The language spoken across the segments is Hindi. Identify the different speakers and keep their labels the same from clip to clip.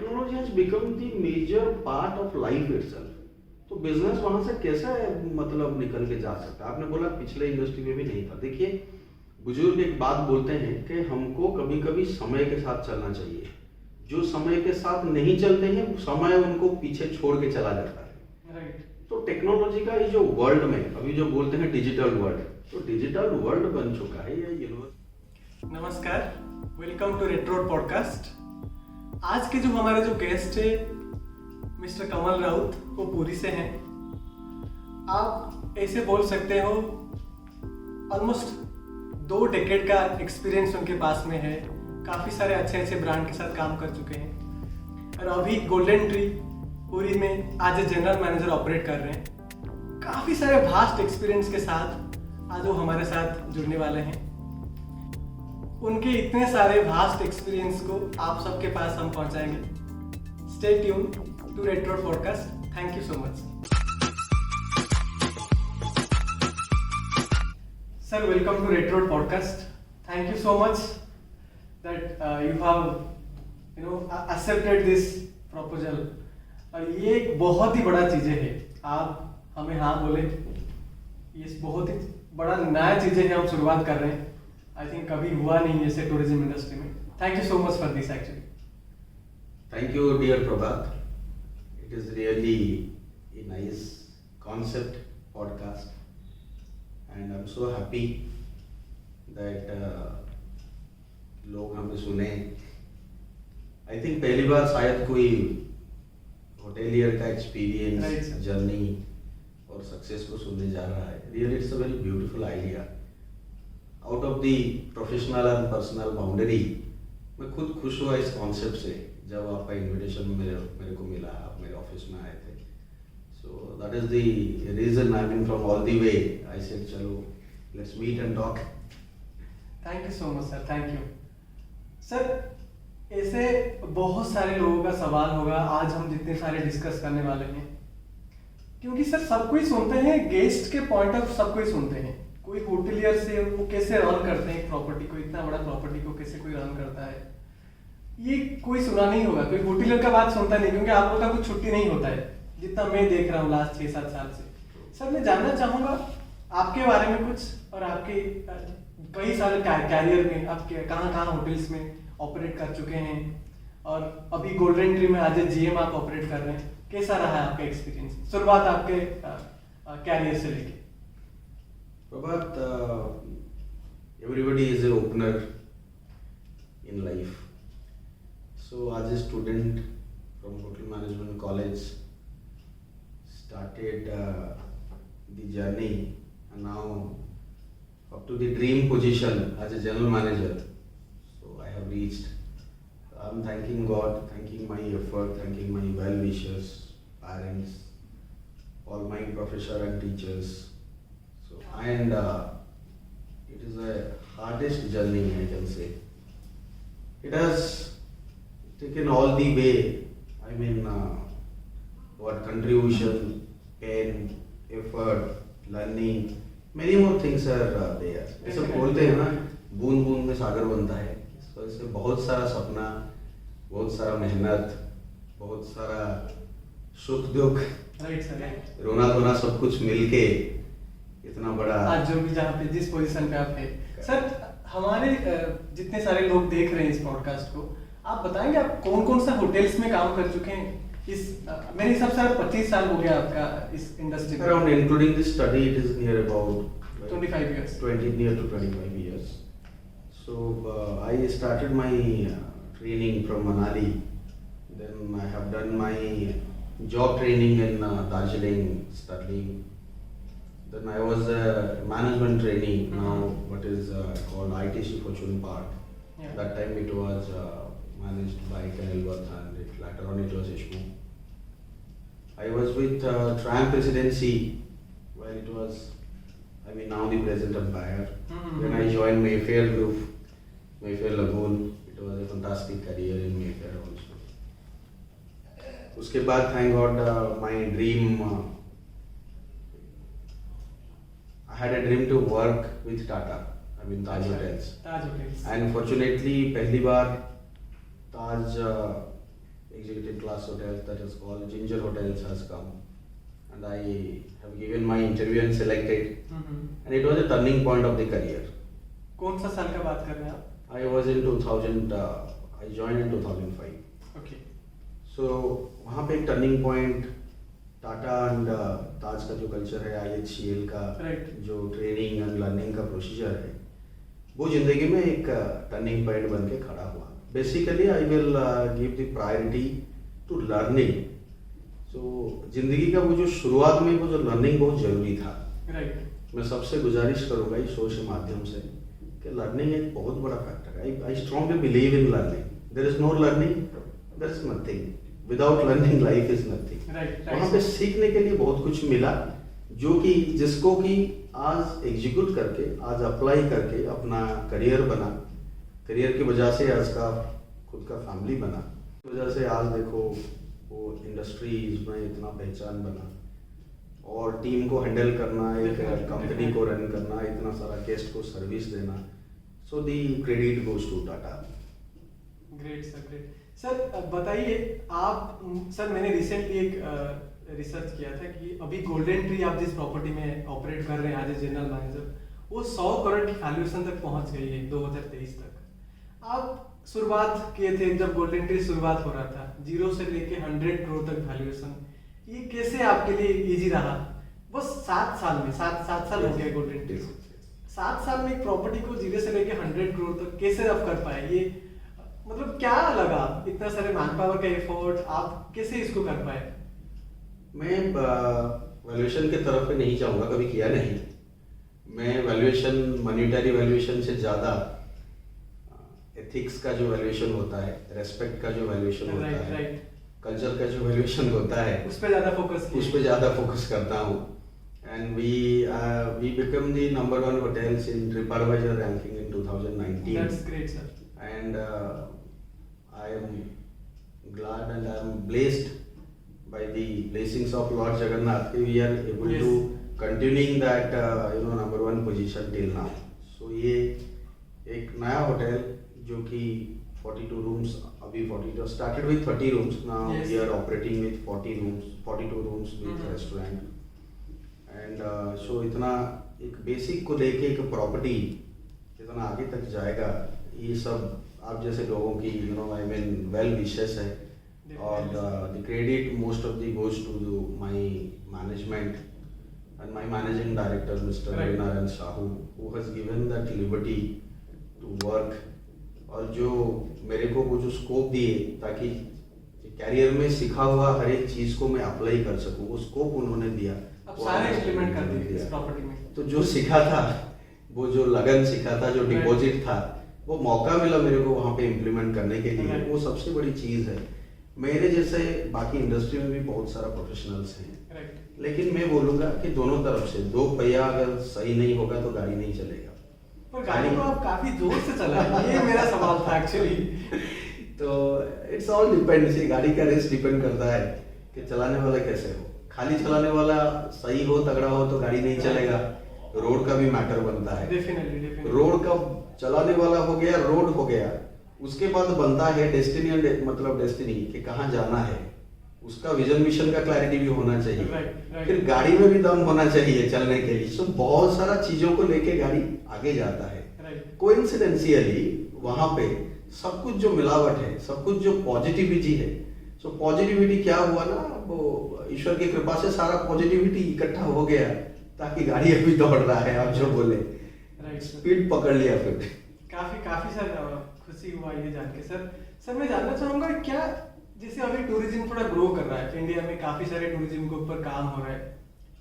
Speaker 1: Technology has become the major part of life itself. तो बिजनेस वहां से कैसे मतलब निकल के जा सकता है? आपने बोला पिछले इंडस्ट्री में भी नहीं था। देखिए, बुजुर्ग एक बात बोलते हैं कि हमको कभी कभी समय के साथ चलना चाहिए। जो समय के साथ नहीं चलते हैं, समय उनको पीछे छोड़ के चला जाता है।
Speaker 2: राइट।
Speaker 1: तो टेक्नोलॉजी का ये जो वर्ल्ड में अभी जो बोलते हैं डिजिटल वर्ल्ड, तो डिजिटल वर्ल्ड बन चुका है ये यूनिवर्स।
Speaker 2: नमस्कार, वेलकम टू रेट्रो पॉडकास्ट। आज के जो हमारे जो गेस्ट है मिस्टर कमल राउत, वो पुरी से हैं। आप ऐसे बोल सकते हो ऑलमोस्ट 2 डेकेड का एक्सपीरियंस उनके पास में है। काफ़ी सारे अच्छे अच्छे ब्रांड के साथ काम कर चुके हैं और अभी गोल्डन ट्री पुरी में as a general manager operate कर रहे हैं। काफ़ी सारे भास्ट एक्सपीरियंस के साथ आज वो हमारे साथ जुड़ने वाले हैं। उनके इतने सारे भास्ट एक्सपीरियंस को आप सबके पास हम पहुंचाएंगे। Stay tune to retro podcast. Thank you so much sir. Welcome to retro podcast. Thank you so much that you have accepted this proposal. और ये एक बहुत ही बड़ा चीज़ें है। आप हमें हाँ बोले, ये बहुत ही बड़ा नया चीज़ें हैं, हम शुरुआत कर रहे हैं। आई थिंक कभी हुआ नहीं ऐसे टूरिज्म इंडस्ट्री में। Thank you so much for this actually.
Speaker 1: Thank you, dear Prabhat. It is really a nice concept podcast, and I'm so happy that लोग हमें सुने। I think पहली बार शायद कोई होटेलियर का एक्सपीरियंस, जर्नी और सक्सेस को सुनने जा रहा है। Really, it's a very beautiful idea. Out of the professional and personal boundary, मैं खुद खुश हुआ इस कॉन्सेप्ट से जब आपका इनविटेशन मेरे को मिला, आप मेरे ऑफिस में आए थे। So that is the reason I mean from all the way I said चलो let's meet and talk.
Speaker 2: Thank you so much sir. Thank you sir. ऐसे बहुत सारे लोगों का सवाल होगा आज हम जितने सारे डिस्कस करने वाले हैं, क्योंकि सर सब कोई सुनते हैं, गेस्ट के पॉइंट ऑफ सब कोई सुनते हैं। कोई होटलियर से वो कैसे रन करते हैं एक प्रॉपर्टी को, इतना बड़ा प्रॉपर्टी को कैसे कोई रन करता है, ये कोई सुना नहीं होगा। कोई होटलियर का बात सुनता नहीं, क्योंकि आप लोग का कुछ छुट्टी नहीं होता है जितना मैं देख रहा हूँ लास्ट 6-7 साल से। सर मैं जानना चाहूँगा आपके बारे में कुछ, और आपके कई साल कैरियर में आप कहाँ कहाँ होटल्स में ऑपरेट कर चुके हैं, और अभी गोल्डन ट्री में एज ए GM आप ऑपरेट कर रहे हैं। कैसा रहा है आपका एक्सपीरियंस, शुरुआत आपके कैरियर से लेके?
Speaker 1: Prabhat, everybody is an opener in life. So as a student from Hotel Management College, started the journey, and now up to the dream position as a general manager. So I have reached. I'm thanking God, thanking my effort, thanking my well-wishers, parents, all my professors and teachers. And it is a hardest journey, I can say. It has taken all the way. I mean, what contribution, pain, effort, learning, many more things are there. ऐसे बोलते हैं ना, बूंद बूंद में सागर बनता है। तो इससे बहुत सारा सपना, बहुत सारा मेहनत, बहुत सारा सुख दुख, रोना धोना सब कुछ मिलके इतना बड़ा
Speaker 2: आज जो भी जहाँ पे जिस पोजीशन पे आप है। सर हमारे जितने सारे लोग देख रहे हैं इस पॉडकास्ट को, आप बताएंगे आप कौन कौन सा होटल्स में काम कर चुके हैं? इस मेरे हिसाब से 25 साल हो गया आपका इस इंडस्ट्री में।
Speaker 1: Around including this study it is near about
Speaker 2: 25 years.
Speaker 1: 20 near to 25 years. So I started my training from Manali. Then I have done my job training in Darjeeling, Sterling. Then I was a management trainee, now what is called ITC Fortune Park.
Speaker 2: Yeah.
Speaker 1: That time it was managed by Kenilworth, and later on it was Ishmu. I was with Triumph Presidency while it was, I mean now the present empire. Then I joined Mayfair Group, Mayfair Lagoon. It was a fantastic career in Mayfair also. उसके बाद thank God my dream. I had a dream to work with Tata, I mean Taj Hotels.
Speaker 2: Taj hotels.
Speaker 1: And fortunately, पहली बार ताज executive class hotels that is called Ginger Hotels has come, and I have given my interview and selected, and it was a turning point of the career.
Speaker 2: कौन सा साल का बात कर रहे हैं आप?
Speaker 1: I was in 2000. I joined in 2005.
Speaker 2: Okay.
Speaker 1: So वहाँ पे एक टर्निंग पॉइंट टाटा एंड ताज का जो कल्चर है IHCL का
Speaker 2: Right.
Speaker 1: जो ट्रेनिंग एंड लर्निंग का प्रोसीजर है वो जिंदगी में एक टर्निंग पॉइंट बन के खड़ा हुआ. Basically I will give the priority to learning. So जिंदगी का वो जो शुरुआत में वो जो लर्निंग बहुत जरूरी था.
Speaker 2: Right.
Speaker 1: मैं सबसे गुजारिश करूंगा इस शो के माध्यम से कि लर्निंग एक बहुत बड़ा फैक्टर है. I strongly believe in learning. There is no learning, there is nothing. Without learning life is nothing.
Speaker 2: Right.
Speaker 1: वहाँ पे सीखने के लिए बहुत कुछ मिला जो कि जिसको कि आज एग्जीक्यूट करके आज अप्लाई करके अपना करियर बना. करियर की वजह से आज का खुद का फैमिली बना. इस वजह से आज देखो वो इंडस्ट्रीज में इतना पहचान बना और टीम को हैंडल करना, एक कंपनी को रन करना, इतना सारा गेस्ट को सर्विस देना. So the credit goes to Tata.
Speaker 2: Great sir, great sir. बताइए आप सर, मैंने रिसेंटली एक रिसर्च किया था कि अभी गोल्डन ट्री आप जिस प्रॉपर्टी में ऑपरेट कर रहे हैं एज ए जनरल मैनेजर, वो 100 करोड़ की वैल्यूएशन तक पहुंच गई है 2023 तक. आप शुरुआत किए थे जब गोल्डन ट्री शुरुआत हो रहा था, 0 से लेके 100 करोड़ तक वैल्यूएशन. ये कैसे आपके लिए इजी रहा? बस 7 साल में, 7 साल हो गए गोल्डन ट्री. 7 साल में एक प्रॉपर्टी को 0 से लेके 100 करोड़ तक कैसे आप कर पाए? ये मतलब क्या लगा, इतना सारे मैन पावर का एफर्ट, आप कैसे इसको कर पाए?
Speaker 1: मैं वैल्यूएशन के तरफ पे नहीं जाऊंगा, कभी किया नहीं. मैं वैल्यूएशन, मॉनिटरी वैल्यूएशन से ज़्यादा एथिक्स का जो वैल्यूएशन होता है, रेस्पेक्ट का जो वैल्यूएशन होता है, कल्चर का जो वैल्यूएशन होता है,
Speaker 2: उस पे ज़्यादा फोकस
Speaker 1: करता हूँ. And we become the number 1 hotels in TripAdvisor ranking in 2019.
Speaker 2: That's great, sir.
Speaker 1: And I am glad and I am blessed by the blessings of Lord Jagannath. We are able
Speaker 2: Yes.
Speaker 1: to continuing that number 1 position till now. So ये एक नया होटल जो कि 42 rooms, अभी 42 started with 30 rooms. Now
Speaker 2: Yes.
Speaker 1: we are operating with 40 rooms, 42 rooms with
Speaker 2: Mhm.
Speaker 1: restaurant. And so इतना एक बेसिक को लेके एक प्रॉपर्टी इतना आगे तक जाएगा, ये सब आप जैसे लोगों की आई मीन वेल विशेस है. और the credit most of the goes to my management and my managing director mister Ravinarayan Sahu, who has given that liberty to work. और जो मेरे को वो जो स्कोप दिए ताकि कैरियर में सीखा हुआ हर एक चीज को मैं अप्लाई कर सकूं, वो स्कोप उन्होंने दिया.
Speaker 2: अब सारे इंप्लीमेंट कर दिए इस प्रॉपर्टी में.
Speaker 1: तो जो सीखा था, वो जो लगन सीखा था, जो डिपॉजिट था, वो मौका मिला मेरे को वहाँ पे इम्प्लीमेंट करने के लिए. वो सबसे बड़ी चीज है. मेरे जैसे बाकी इंडस्ट्री में भी बहुत सारा प्रोफेशनल्स हैं, लेकिन मैं बोलूंगा कि दोनों तरफ से दो पहिया अगर सही नहीं होगा तो गाड़ी नहीं चलेगा.
Speaker 2: पर गाड़ी को आप काफी जोर से चलाए, ये मेरा सवाल था एक्चुअली.
Speaker 1: तो इट्स ऑल डिपेंड. से गाड़ी का रेस डिपेंड करता है कि चलाने वाला कैसे हो. खाली चलाने वाला सही हो, तगड़ा हो तो गाड़ी नहीं चलेगा. रोड का भी मैटर बनता है.
Speaker 2: डेफिनेटली.
Speaker 1: रोड का चलाने वाला हो गया, रोड हो गया, उसके बाद बनता है डेस्टिनी, मतलब डेस्टिनी कि कहाँ जाना है. उसका विजन मिशन का क्लैरिटी भी होना चाहिए.
Speaker 2: Right.
Speaker 1: फिर गाड़ी में भी दम होना चाहिए चलने के लिए. सो बहुत सारा चीजों को लेके गाड़ी आगे जाता है. कोइंसिडेंशियली वहां पे सब कुछ जो मिलावट है, सब कुछ जो पॉजिटिविटी है, सो पॉजिटिविटी क्या हुआ ना, वो ईश्वर की कृपा से सारा पॉजिटिविटी इकट्ठा हो गया ताकि गाड़ी अभी दौड़ रहा है. आप जो बोले स्पीड पकड़ लिया. फिर
Speaker 2: काफी सर खुशी हुआ ये जान के. सर मैं जानना चाहूंगा, क्या जैसे अभी टूरिज्म थोड़ा ग्रो कर रहा है इंडिया में, काफी सारे टूरिज्म के ऊपर काम हो रहा है,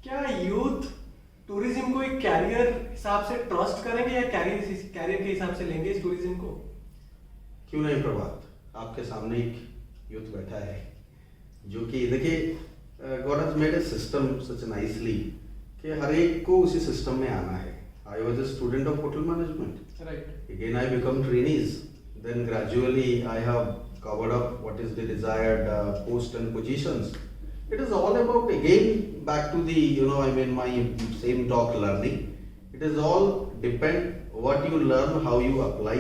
Speaker 2: क्या यूथ टूरिज्म को एक कैरियर हिसाब से ट्रस्ट करेंगे या कैरियर के हिसाब से लेंगे इस टूरिज्म को?
Speaker 1: क्यों नहीं प्रभात, आपके सामने एक यूथ बैठा है जो कि देखिए God has made a system such nicely कि हर एक को उसी सिस्टम में आना है. I was a student of hotel management.
Speaker 2: Right.
Speaker 1: Again, I become trainees. Then gradually, I have covered up what is the desired post and positions. It is all about again back to the my same talk learning. It is all depend what you learn, how you apply,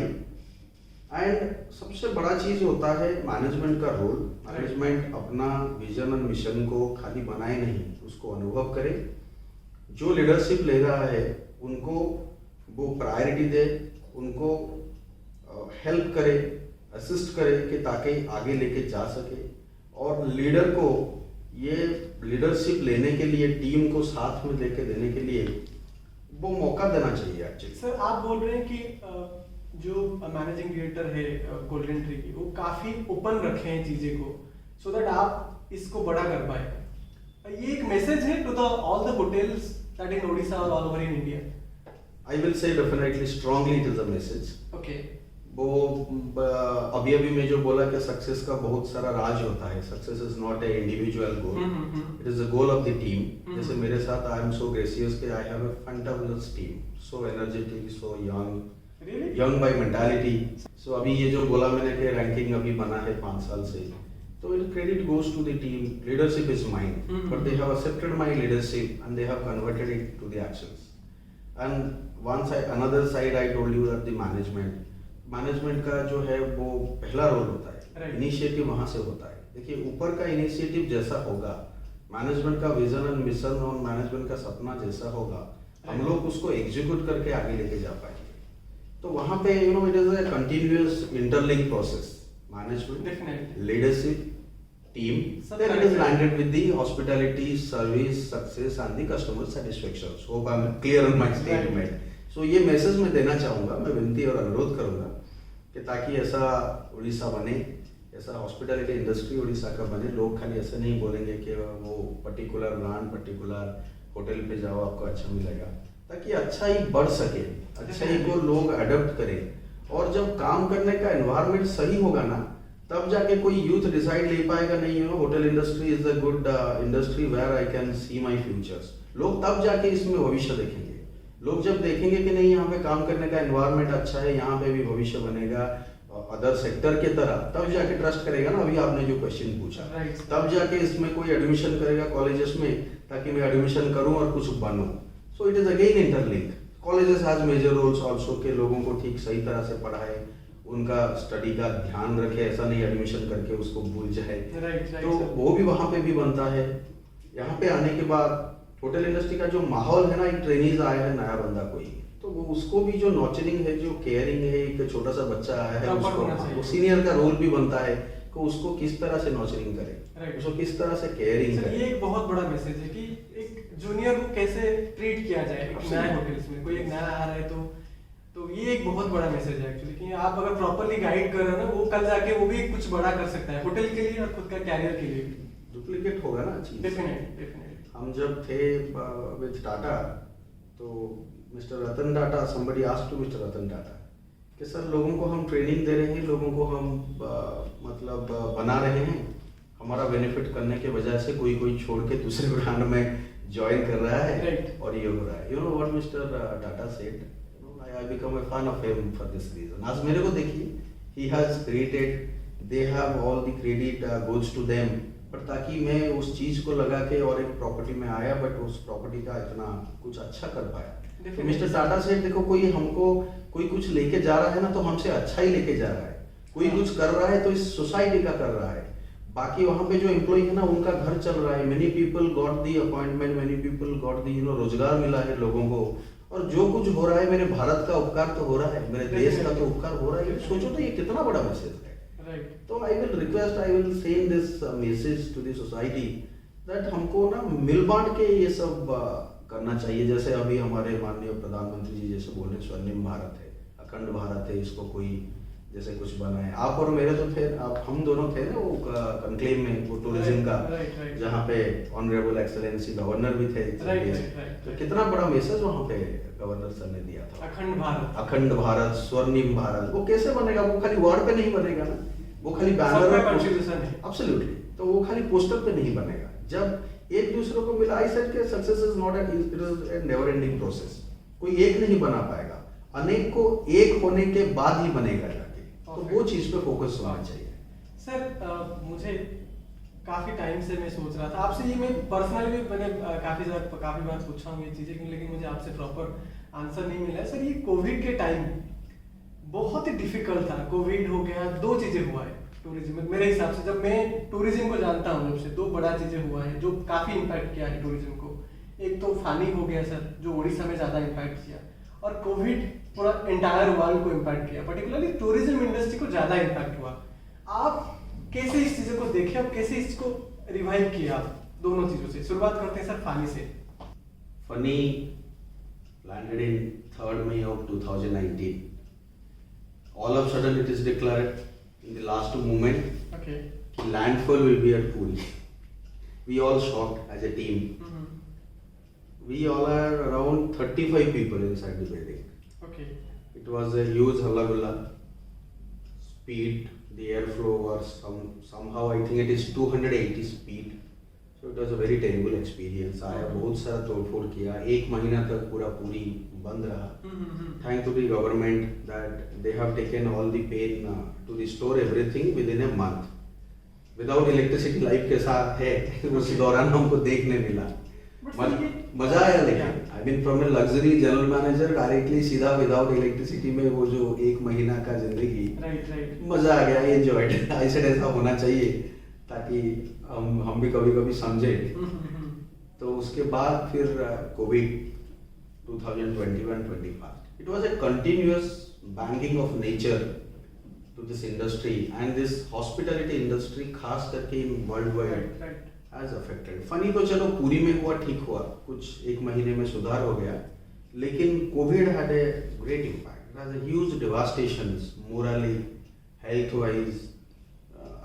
Speaker 1: and सबसे बड़ा चीज होता है मैनेजमेंट का रोल। मैनेजमेंट अपना विजन और मिशन को खाली बनाए नहीं, उसको अनुभव करे। जो लीडरशिप ले रहा है उनको वो प्रायोरिटी दे, उनको हेल्प करे, असिस्ट करे कि ताकि आगे लेके जा सके। और लीडर को ये लीडरशिप लेने के लिए, टीम को साथ में लेके देने के लिए वो मौका देना चाहिए एक्चुअली।
Speaker 2: सर आप बोल रहे हैं कि जो मैनेजिंग डायरेक्टर है गोल्डन ट्री की, वो काफी ओपन रखे हैं चीजें को, सो दैट आप इसको बड़ा कर पाए। ये एक मैसेज है to the all the hotels that in Odisha और all over in India.
Speaker 1: I will say definitely strongly it is a message.
Speaker 2: Okay,
Speaker 1: वो अभी अभी मैं जो बोला कि सक्सेस का बहुत सारा राज होता है। Success is not a individual goal, it is the goal of the team. जैसे मेरे साथ आई एम सो ग्रेसियस कि I have a fantabulous team, so energetic, so young by mentality. So अभी ये जो बोला मैंने कि रैंकिंग अभी बना है 5 साल से, तो it credit goes to the team. Leadership is mine, but they have accepted my leadership and they have converted it to the actions. And one side, another side, I told you that the management का जो है वो पहला रोल होता है, इनिशिएटिव वहां से होता है। देखिए ऊपर का इनिशिएटिव जैसा होगा, मैनेजमेंट का विजन एंड मिशन और मैनेजमेंट का सपना जैसा होगा, हम लोग उसको एग्जीक्यूट करके आगे लेके जा पाएंगे। तो वहां पे it is a continuous interlink process, management, leadership, team, then it is landed with the hospitality, service, success and the customer satisfaction. So hope I'm clear on my statement. So ये मैसेज मैं देना चाहूँगा, मैं विनती और अनुरोध करूँगा कि ताकि ऐसा उड़ीसा बने, ऐसा हॉस्पिटैलिटी इंडस्ट्री उड़ीसा का बने। लोग खाली ऐसा नहीं बोलेंगे कि वो पर्टिकुलर ब्रांड, पर्टिकुलर होटल पे जाओ आपको अच्छा मिलेगा, ताकि अच्छा ही बढ़ सके, अच्छा ही को लोग अडॉप्ट करें। और जब काम करने का एनवायरनमेंट सही होगा ना, तब जाके कोई यूथ डिसाइड ले पाएगा नहीं hotel industry is a good industry where I can see my futures. लोग तब जाके इसमें भविष्य देखेंगे। लोग जब देखेंगे कि नहीं यहाँ पे काम करने का एनवायरनमेंट अच्छा है, यहाँ पे भी भविष्य बनेगा अदर सेक्टर के तरह, तब जाके ट्रस्ट करेगा ना। अभी आपने जो क्वेश्चन पूछा, तब जाके इसमें कोई एडमिशन करेगा कॉलेजेस में, ताकि मैं एडमिशन करूं और कुछ बनूं। So it is again interlink. Colleges has major roles also के लोगों को ठीक सही तरह से पढ़ाए, उनका स्टडी का ध्यान रखे, ऐसा नहीं एडमिशन करके उसको भूल जाए। तो वो भी वहाँ पे भी बनता है। यहाँ पे आने के बाद होटल इंडस्ट्री का जो माहौल है ना, एक ट्रेनीज आया है नया बंदा कोई, तो वो उसको भी जो नर्चरिंग है, जो केयरिंग है, एक छोटा सा बच्चा आया है उसको, वो सीनियर का रोल भी बनता है कि उसको किस तरह से नर्चरिंग करे, उसको किस तरह से केयरिंग करे।
Speaker 2: ये एक बहुत बड़ा मैसेज है कि एक जूनियर को कैसे ट्रीट किया जाए नए होटल्स में। कोई एक नया आ रहा है तो ये एक बहुत बड़ा मैसेज है एक्चुअली, कि आप अगर प्रॉपर्ली गाइड कर रहे हो ना, वो कल जाके वो भी कुछ बड़ा कर सकता है होटल के लिए और खुद का कैरियर के लिए भी।
Speaker 1: डुप्लीकेट होगा ना चीज।
Speaker 2: डेफिनेटली।
Speaker 1: हम जब थे विद टाटा, तो mister Ratan Tata, somebody asked to mister Ratan Tata कि सर लोगों को हम ट्रेनिंग दे रहे हैं, लोगों को हम बना रहे हैं, हमारा बेनिफिट करने के वजह से कोई छोड़ के दूसरे ब्रांड में ज्वाइन कर रहा है और ये हो रहा है। You know what mister Tata said, I become a fan of him for this reason. आज मेरे को देखिए, he has created, they have all the credit goes to them, पर ताकि मैं उस चीज को लगा के और एक प्रॉपर्टी में आया, बट उस प्रॉपर्टी का इतना कुछ अच्छा कर पाया। तो मिस्टर टाटा से देखो, कोई कुछ लेके जा रहा है ना, तो हमसे अच्छा ही लेके जा रहा है। कोई कुछ कर रहा है तो इस सोसाइटी का कर रहा है। बाकी वहाँ पे जो एम्प्लॉय है ना, उनका घर चल रहा है। Many people got the appointment, many people got the रोजगार मिला है लोगों को। और जो कुछ हो रहा है, मेरे भारत का उपकार तो हो रहा है, मेरे देश का तो उपकार हो रहा है। सोचो तो ये कितना बड़ा मैसेज है। तो I will request, I will send this message to the society that हमको ना मिल बांट के ये सब करना चाहिए। जैसे अभी हमारे माननीय प्रधानमंत्री जी जैसे बोले, स्वर्णिम भारत है, अखंड भारत है, इसको कोई जैसे कुछ बनाए। आप और मेरे तो थे, हम दोनों थे ना वो कंक्लेव में, वो टूरिज्म का, जहाँ पे ऑनरेबल एक्सेलेंसी गवर्नर भी थे। तो कितना बड़ा मैसेज वहाँ पे गवर्नर सर ने दिया था, अखंड भारत, स्वर्णिम भारत। वो कैसे बनेगा? वो खाली वर्ड पे नहीं बनेगा ना, वो खाली बैनर में, एब्सोल्युटली। तो वो खाली पोस्टर पे नहीं बनेगा। जब एक दूसरे को मिला, आई सेड कि success is not it is a never ending process. कोई एक नहीं बना पाएगा, अनेक को एक होने के बाद ही बनेगा जाके। तो वो चीज पे फोकस होना चाहिए।
Speaker 2: सर मुझे काफी टाइम से मैं सोच रहा था आपसे, ये मैं पर्सनली भी मैंने काफी बार पूछा हूँ ये चीजें, लेकिन मुझे आपसे प्रॉपर आंसर नहीं मिला है। सर ये कोविड के टाइम बहुत ही डिफिकल्ट था, कोविड हो गया, दो चीजें हुआ है टूरिज्म में मेरे हिसाब से। जब मैं टूरिज्म को जानता हूँ जब से, दो बड़ा चीजें हुआ है जो काफी इम्पैक्ट किया है टूरिज्म को। एक तो फानी हो गया सर, जो उड़ीसा में ज्यादा इम्पैक्ट किया, और कोविड पूरा एंटायर वर्ल्ड को इम्पैक्ट किया, पर्टिकुलरली टूरिज्म इंडस्ट्री को ज्यादा इम्पैक्ट हुआ। आप कैसे इस चीजों को देखे और कैसे इसको रिवाइव किया आप दोनों चीजों से? शुरुआत करते हैं सर फानी से।
Speaker 1: Funny landed in 3rd May of 2019. All of a sudden it is declared in the last moment
Speaker 2: okay.
Speaker 1: landfall will be at Puri. We all shocked as a team. We all are around 35 people inside the building.
Speaker 2: Okay.
Speaker 1: It was a huge halla gulla. Speed, the airflow was somehow I think it is 280 speed. So it was a very terrible experience. आया बहुत सारा तोड़फोड़ किया, 1 महीना तक पूरा पूरी बंद रहा. Thanks to the government that they have taken all the pain to restore everything within a month. Without electricity life कैसा है उस दौरान हमको देखने मिला. मजा आया, लेकिन I mean from a luxury general manager directly सीधा without electricity में वो जो 1 महीना का जिंदगी, मजा आ गया, enjoyed. I said ऐसा होना चाहिए ताकि हम भी कभी कभी समझे. तो उसके बाद फिर Covid 2021-25, it was a continuous banging of nature to this industry, and this hospitality industry खास करके in worldwide has affected. Funny तो चलो पूरी में हुआ, ठीक हुआ, कुछ 1 महीने में सुधार हो गया, लेकिन Covid had a great impact. It has a huge devastations morally, health wise.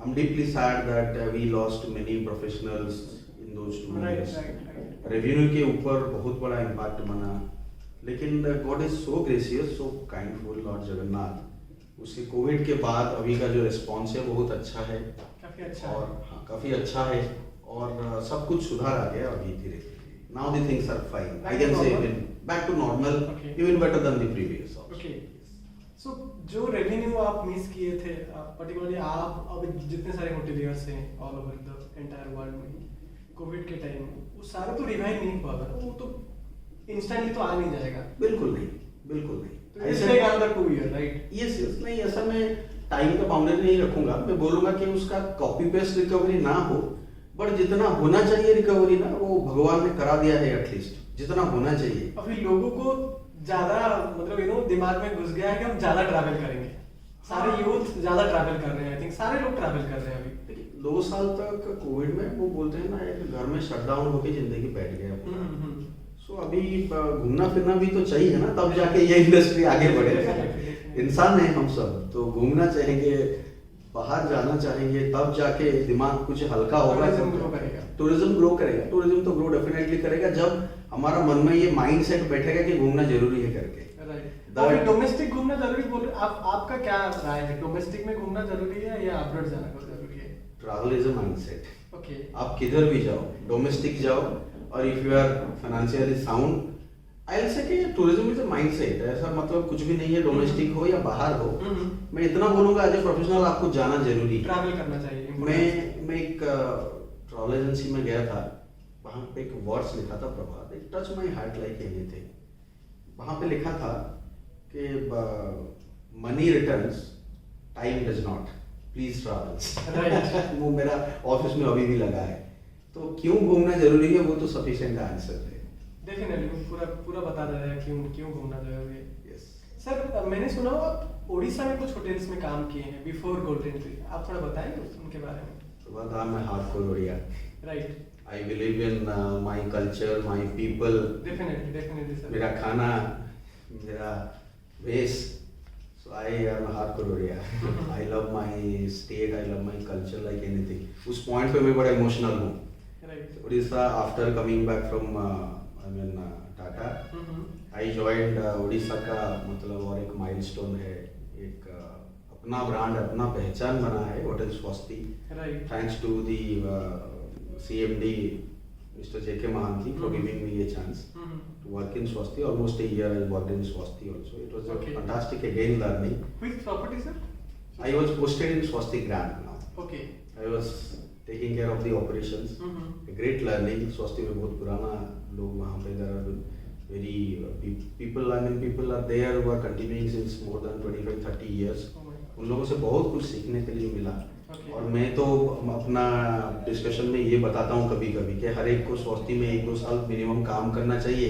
Speaker 1: I'm deeply sad that we lost many professionals in those 2 years. Revenue के ऊपर बहुत बड़ा impact बना, लेकिन God is so gracious, so kindful, Lord Jagannath. उसके कोविड के बाद अभी का जो रिस्पॉन्स है बहुत अच्छा है,
Speaker 2: काफी अच्छा
Speaker 1: और हाँ काफी अच्छा है, और सब कुछ सुधार आ गया अभी धीरे धीरे. Now the things are fine. I can say even back to normal, even better than the previous also.
Speaker 2: Okay. So जो रेवेन्यू आप मिस किए थे, पर्टिकुलरली आप अब जितने सारे होटेलियर्स हैं all over the entire world में कोविड के टाइम में, वो सारा तो रिवाइव नहीं हुआ, वो तो इंस्टेंटली तो आ नहीं जाएगा.
Speaker 1: बिल्कुल नहीं, बिल्कुल नहीं.
Speaker 2: तो इसलिए another 2 year, right?
Speaker 1: Yes yes. नहीं, ऐसा मैं टाइम का बाउंड्री नहीं रखूंगा. मैं बोलूंगा कि उसका कॉपी पेस्ट रिकवरी ना हो, बट जितना होना चाहिए रिकवरी ना, वो भगवान ने करा दिया है एटलीस्ट, जितना होना चाहिए.
Speaker 2: अभी लोगों को ज्यादा मतलब दिमाग में घुस गया है कि हम ज्यादा ट्रैवल करेंगे. सारे यूथ ज्यादा ट्रैवल कर रहे हैं, आई थिंक सारे लोग ट्रैवल कर रहे हैं अभी.
Speaker 1: 2 साल तक कोविड में वो बोलते हैं ना, एक घर में शटडाउन होके जिंदगी बैठ गया. सो अभी घूमना फिरना भी तो चाहिए ना, तब जाके ये इंडस्ट्री आगे बढ़ेगा. इंसान है हम सब, तो घूमना चाहेंगे, बाहर जाना चाहेंगे, तब जाके दिमाग कुछ हल्का होगा. टूरिज्म ग्रो करेगा. टूरिज्म तो ग्रो डेफिनेटली करेगा जब हमारा मन में ये माइंड सेट बैठेगा कि घूमना जरूरी है करके.
Speaker 2: राइट. डोमेस्टिक घूमना जरूरी बोल रहे आप, आपका क्या राय है? डोमेस्टिक में घूमना जरूरी है या अब्रॉड जाना जरूरी है?
Speaker 1: Travel is a mindset.
Speaker 2: Okay.
Speaker 1: आप किधर भी जाओ, डोमेस्टिक जाओ, और if you are financially sound, I will say कि टूरिज्म इज अ माइंडसेट. ऐसा मतलब कुछ भी नहीं है डोमेस्टिक हो या बाहर हो. मैं इतना बोलूंगा एज ए प्रोफेशनल आपको जाना जरूरी है,
Speaker 2: ट्रैवल करना चाहिए.
Speaker 1: मैं एक ट्रैवल एजेंसी में गया था, वहाँ पे एक वर्ड्स लिखा था प्रभात, एक touch my heart like anything. वहाँ पे लिखा था कि money returns, time does not, please travel. वो मेरा ऑफिस में अभी भी लगा है. तो क्यों घूमना जरूरी है, वो तो सफिशिएंट आंसर है.
Speaker 2: डेफिनेटली पूरा बता रहे हैं क्यों घूमना जरूरी है.
Speaker 1: यस
Speaker 2: सर, मैंने सुना आप उड़ीसा में कुछ होटल्स में काम किए हैं बिफोर गोल्डन ट्री, आप थोड़ा बताएंगे उनके बारे में?
Speaker 1: सुबह मैं hardcore Odia.
Speaker 2: Right.
Speaker 1: I believe in my culture, my people.
Speaker 2: Definitely, sir.
Speaker 1: मेरा खाना, मेरा वेश. So I am a hardcore Odia. I love my state, I love my culture like anything. उस point पे मैं बड़ा emotional हूँ.
Speaker 2: Right.
Speaker 1: Odisha after coming back from Tata, I joined Odisha का मतलब और एक milestone है, एक अपना ब्रांड, अपना पहचान बना है होटल स्वस्ति.
Speaker 2: Right.
Speaker 1: Thanks to the CMD, Mr. J.K. Mahanti, for giving me a chance to work in Swasti. Almost a year I worked in Swasti also. It was a fantastic again learning.
Speaker 2: Which property, sir?
Speaker 1: I was posted in Swasti Grand now.
Speaker 2: Okay.
Speaker 1: I was taking care of the operations. A great learning. Swasti में बहुत पुराना लोग वहाँ पे there are very people are there who are continuing since more than 25-30 years.
Speaker 2: Oh my God.
Speaker 1: उन लोगों से बहुत कुछ सीखने के लिए मिला।
Speaker 2: Okay.
Speaker 1: और मैं तो अपना डिस्कशन में ये बताता हूँ कभी कभी कि हर एक को स्वास्थ्य में 1-2 साल मिनिमम काम करना चाहिए,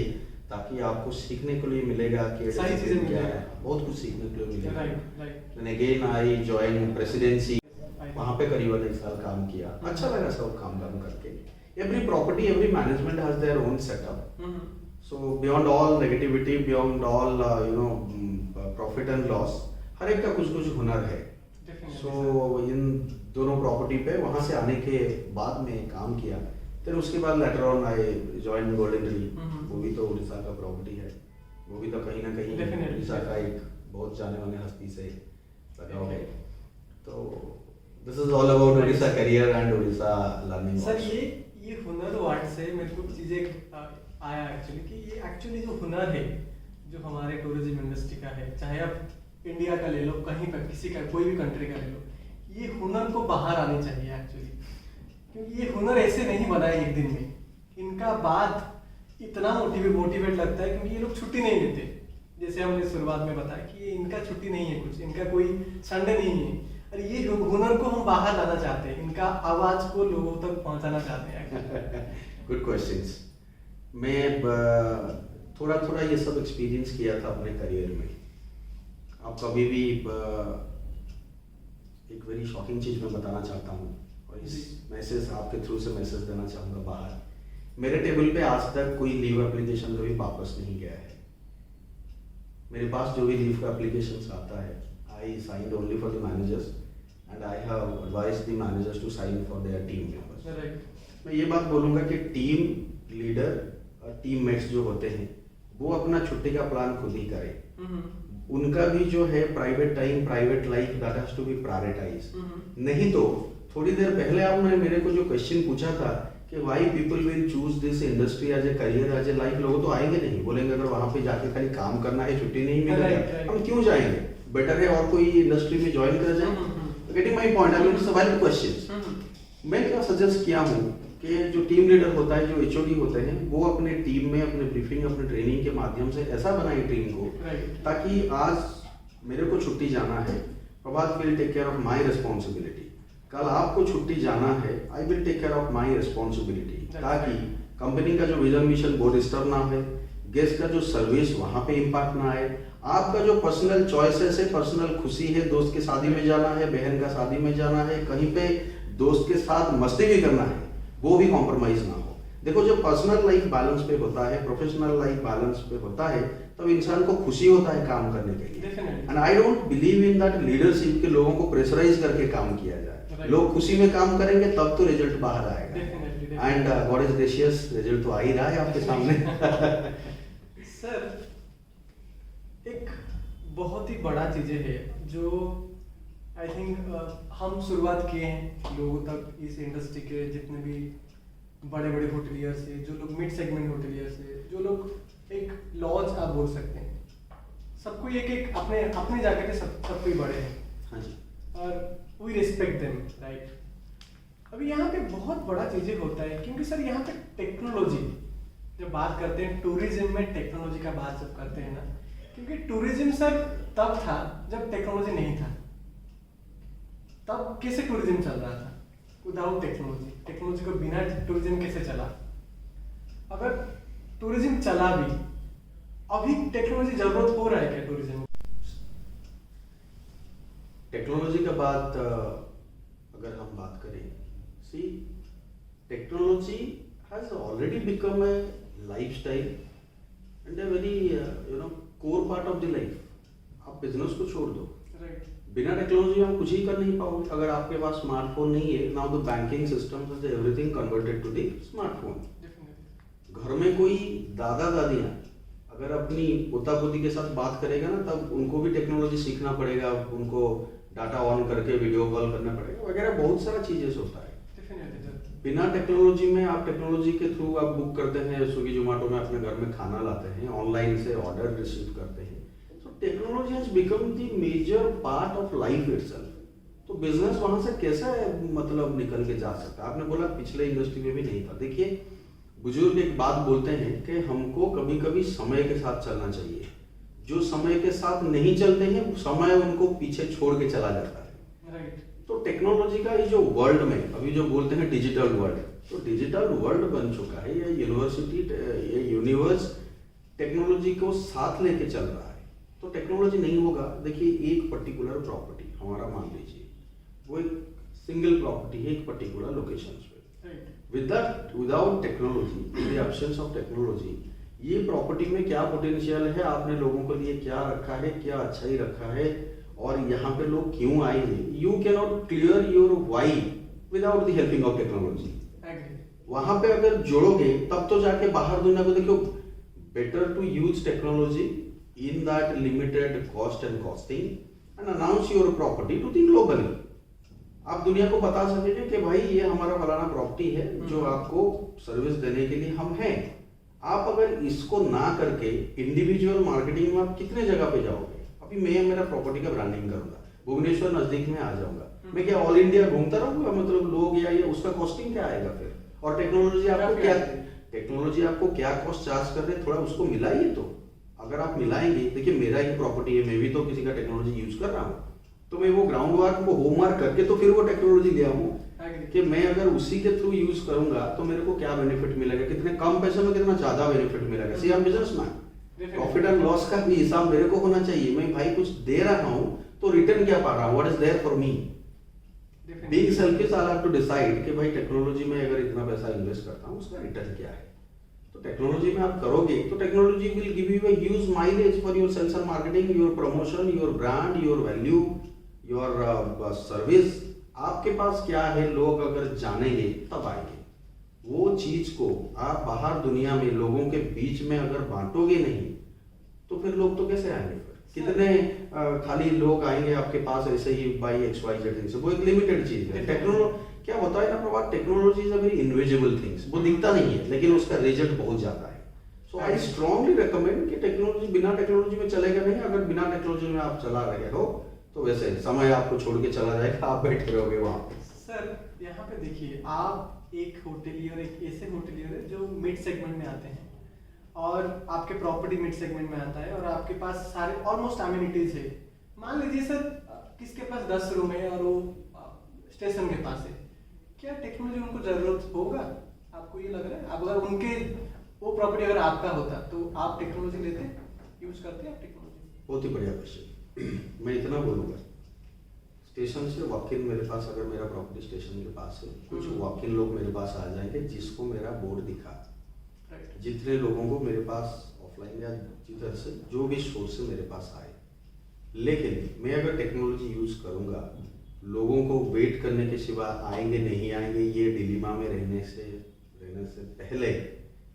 Speaker 1: ताकि आपको सीखने के लिए मिलेगा कि
Speaker 2: सारी चीजें
Speaker 1: क्या है,
Speaker 2: मिलेगा।
Speaker 1: बहुत कुछ सीखने के लिए मिलेगा।
Speaker 2: Right.
Speaker 1: And again I joined presidency,
Speaker 2: Right.
Speaker 1: वहाँ पे करीबन 1 साल काम किया, अच्छा लगा सब काम करके। Every property, every management has their own setup.
Speaker 2: Mhm.
Speaker 1: So beyond all negativity, beyond all profit and loss, हर एक का कुछ कुछ हुनर है।
Speaker 2: Definitely,
Speaker 1: So इन दोनों प्रॉपर्टी पे वहाँ से आने के बाद में काम किया, फिर उसके बाद later on I join Golden Tree.
Speaker 2: Hmm.
Speaker 1: वो भी तो उड़ीसा का प्रॉपर्टी है, वो भी तो कहीं ना कहीं
Speaker 2: Definitely.
Speaker 1: उड़ीसा का एक बहुत जाने वाले हस्ती से लगाव है। तो this is all about Orissa career and Orissa learning.
Speaker 2: Sir ये हुनर वर्ड से मेरे को चीजें आया एक्चुअली कि ये एक्चुअली जो हुनर है जो हमारे टूरिज्म इंडस्ट्री का है, चाहे आप इंडिया का ले लो, कहीं पर किसी का कोई भी कंट्री का ले लो, ये हुनर को बाहर आनी चाहिए एक्चुअली, क्योंकि ये हुनर ऐसे नहीं बना है एक दिन में। इनका बाद इतना मोटिवेट लगता है क्योंकि ये लोग छुट्टी नहीं लेते, जैसे हमने शुरुआत में बताया कि ये इनका छुट्टी नहीं है, कुछ इनका कोई संडे नहीं है, और ये हुनर को हम बाहर लाना चाहते हैं, इनका आवाज को लोगों तक पहुंचाना चाहते हैं।
Speaker 1: Good questions. मैं थोड़ा थोड़ा ये सब एक्सपीरियंस किया था अपने करियर में। आप कभी भी एक वेरी शॉकिंग चीज मैं बताना चाहता हूँ, और इस मैसेज आपके थ्रू से मैसेज देना चाहूँगा बाहर। मेरे टेबल पे आज तक कोई लीव एप्लीकेशन कभी वापस नहीं गया है। मेरे पास जो भी लीव का एप्लीकेशन आता है, I signed only for the managers and I have advised the managers to sign for their team members. मैं ये बात बोलूँगा कि टीम लीडर और टीम मेट्स जो होते हैं वो अपना छुट्टी का प्लान खुद ही करें। उनका भी जो है private time, private life, that has to be prioritize. नहीं तो थोड़ी देर पहले आपने मेरे को जो क्वेश्चन पूछा था कि why people will choose this industry as a career, as a life, लोग तो आएंगे नहीं, बोलेंगे अगर वहां पे जाके खाली काम करना है, छुट्टी नहीं मिलेगा, हम क्यों जाएंगे, बेटर है और कोई इंडस्ट्री में ज्वाइन कर जाए। Getting my point, I will सवाल क्वेश्चंस। मैं क्या सजेस्ट किया हूँ कि जो टीम लीडर होता है, जो एचओडी होते हैं, वो अपने टीम में अपने ब्रीफिंग, अपने ट्रेनिंग के माध्यम से ऐसा बनाए टीम को, ताकि आज मेरे को छुट्टी जाना है, Prabhat will take care of my responsibility, कल आपको छुट्टी जाना है, I will take care of my responsibility, ताकि कंपनी का जो विजन मिशन वो डिस्टर्ब ना हो, गेस्ट का जो सर्विस वहां पे इम्पैक्ट ना आए, आपका जो पर्सनल चॉइसेस है, पर्सनल खुशी है, दोस्त के शादी में जाना है, बहन का शादी में जाना है, कहीं पे दोस्त के साथ मस्ती भी करना है, वो भी कॉम्प्रोमाइज ना हो। देखो जब पर्सनल लाइफ बैलेंस पे होता है, प्रोफेशनल लाइफ बैलेंस पे होता है, तब इंसान को खुशी होता है काम करने के लिए। And I don't believe in that leadership के लोगों को प्रेशराइज करके काम किया जाए। लोग खुशी में काम करेंगे तब तो रिजल्ट बाहर आएगा। And God is gracious, result तो आ ही रहा है आपके सामने।
Speaker 2: सर एक बहुत ही बड़ा चीजें है जो आई थिंक हम शुरुआत किए हैं लोगों तक, इस इंडस्ट्री के जितने भी बड़े बड़े होटलियर्स है, जो लोग मिड सेगमेंट होटलियर्स है, जो लोग एक लॉज आप बोल सकते हैं, सबको एक एक अपने अपने जाकर के सब कोई बड़े हैं।
Speaker 1: हाँ जी।
Speaker 2: और वी रिस्पेक्ट देम, राइट। अभी यहाँ पे बहुत बड़ा चीजें होता है क्योंकि सर यहाँ पे टेक्नोलॉजी, जब बात करते हैं टूरिज्म में टेक्नोलॉजी का बात जब करते हैं ना, क्योंकि टूरिज्म सर तब था जब टेक्नोलॉजी नहीं था। तब कैसे टूरिज्म चल रहा था विदाउट टेक्नोलॉजी? टेक्नोलॉजी को बिना टूरिज्म कैसे चला? अगर टूरिज्म चला भी, अभी टेक्नोलॉजी जरूरत हो रहा है क्या टूरिज्म?
Speaker 1: टेक्नोलॉजी का बात अगर हम बात करें, see technology has already become a lifestyle and a very core part of the life. आप बिजनेस को छोड़ दो, बिना टेक्नोलॉजी हम कुछ ही कर नहीं पाओगे। अगर आपके पास स्मार्टफोन नहीं है, now the banking system is everything converted to the smartphone. घर में कोई दादा दादियाँ अगर अपनी पोता पोती के साथ बात करेगा ना, तब उनको भी टेक्नोलॉजी सीखना पड़ेगा, उनको डाटा ऑन करके वीडियो कॉल करना पड़ेगा वगैरह, बहुत सारा चीजें होता है। बिना टेक्नोलॉजी में, आप टेक्नोलॉजी के थ्रू आप बुक करते हैं, स्विगी जोमेटो में अपने घर में खाना लाते हैं, ऑनलाइन से ऑर्डर रिसीव करते हैं, तो technology has become the major part of life itself. तो बिजनेस वहां से कैसे मतलब निकल के जा सकता है? आपने बोला पिछले इंडस्ट्री में भी नहीं था। देखिए बुजुर्ग एक बात बोलते हैं कि हमको कभी कभी समय के साथ चलना चाहिए। जो समय के साथ नहीं चलते हैं वो समय उनको पीछे छोड़ के चला जाता है।
Speaker 2: राइट।
Speaker 1: तो टेक्नोलॉजी का ये जो वर्ल्ड में अभी जो बोलते हैं डिजिटल वर्ल्ड, तो डिजिटल वर्ल्ड बन चुका है। ये यूनिवर्स टेक्नोलॉजी को साथ लेके चल रहा है। तो टेक्नोलॉजी नहीं होगा, देखिए एक पर्टिकुलर प्रॉपर्टी हमारा मान लीजिए वो एक सिंगल प्रॉपर्टी है एक पर्टिकुलर लोकेशन पे। Without technology, in the absence of technology, ये प्रॉपर्टी में क्या पोटेंशियल है, आपने लोगों के लिए क्या रखा है, क्या अच्छाई रखा है और यहाँ पे लोग क्यों आएंगे, you can not clear your why without the helping of technology. वहां पे अगर जोड़ोगे तब तो जाके बाहर दुनिया को देखो। Better to use technology in that limited cost and costing and announce your property to the globally. आप दुनिया को बता सकेंगे कि भाई ये हमारा फलाना प्रॉपर्टी है जो आपको सर्विस देने के लिए हम हैं। आप अगर इसको ना करके इंडिविजुअल मार्केटिंग में आप कितने जगह पे जाओगे। अभी मैं मेरा प्रॉपर्टी का ब्रांडिंग करूंगा, भुवनेश्वर नजदीक में आ जाऊंगा, मैं क्या ऑल इंडिया घूमता रहूंगा, मतलब लोग या ये उसका कॉस्टिंग क्या आएगा फिर। और टेक्नोलॉजी आपको क्या कॉस्ट चार्ज कर रहे हैं, थोड़ा उसको मिलाइए। तो अगर आप मिलाएंगे, देखिए मेरा ही प्रॉपर्टी है, मैं भी तो किसी का टेक्नोलॉजी यूज कर रहा हूँ, तो मैं वो ग्राउंड वर्क को होमवर्क करके तो फिर वो टेक्नोलॉजी ले आऊँ कि मैं अगर उसी के थ्रू यूज करूंगा तो मेरे को क्या बेनिफिट मिलेगा, कितने कम पैसे में कितना ज्यादा बेनिफिट मिलेगा। सी हम बिजनेसमैन, प्रॉफिट एंड लॉस का भी हिसाब मेरे को होना चाहिए। मैं भाई कुछ दे रहा हूँ तो रिटर्न क्या पा रहा हूँ, what is there for me. Being selfish I have to decide कि भाई टेक्नोलॉजी में अगर इतना पैसा इन्वेस्ट करता हूँ उसका रिटर्न क्या है। तो टेक्नोलॉजी में आप करोगे तो technology will give you a huge mileage for your sales and marketing, your promotion, your brand, your value, your service. आपके पास क्या है, लोग अगर जानेंगे तब आएंगे। वो चीज को आप बाहर दुनिया में लोगों के बीच में अगर बांटोगे नहीं तो फिर लोग तो कैसे आएंगे। फिर कितने खाली लोग आएंगे आपके पास ऐसे ही बाई XYZ से, वो एक लिमिटेड चीज है। टेक्नोलॉजी क्या होता है ना प्रभाव, technology is a very invisible things, वो दिखता नहीं है लेकिन उसका रिजल्ट बहुत ज्यादा है। सो आई स्ट्रांगली रिकमेंड कि टेक्नोलॉजी बिना टेक्नोलॉजी में चलेगा नहीं। अगर बिना टेक्नोलॉजी में आप चला रहे हो तो वैसे समय आपको छोड़ के चला जाएगा, आप बैठे रहोगे वहां पे।
Speaker 2: सर यहाँ पे देखिए, आप एक होटलियर, एक ऐसे होटलियर है जो मिड सेगमेंट में आते हैं और आपके प्रॉपर्टी मिड सेगमेंट में आता है और आपके पास सारे ऑलमोस्ट एमिनिटीज है। मान लीजिए सर किसके पास 10 रूम है और वो स्टेशन के पास है, क्या टेक्नोलॉजी उनको जरूरत होगा? आपको ये लग रहा है? आप अगर उनके वो प्रॉपर्टी अगर आपका होता तो आप टेक्नोलॉजी लेते, यूज करते आप टेक्नोलॉजी?
Speaker 1: बहुत ही बढ़िया क्वेश्चन। मैं इतना बोलूंगा, स्टेशन से वॉक इन मेरे पास, अगर मेरा प्रॉपर्टी स्टेशन के पास है, कुछ वॉक इन लोग मेरे पास आ जाएंगे जिसको मेरा बोर्ड दिखा। जितने लोगों को मेरे पास ऑफलाइन या जिधर से जो भी सोर्स से मेरे पास आए, लेकिन मैं अगर टेक्नोलॉजी यूज करूंगा, लोगों को वेट करने के सिवा आएंगे नहीं आएंगे ये डिलीमा में रहने से पहले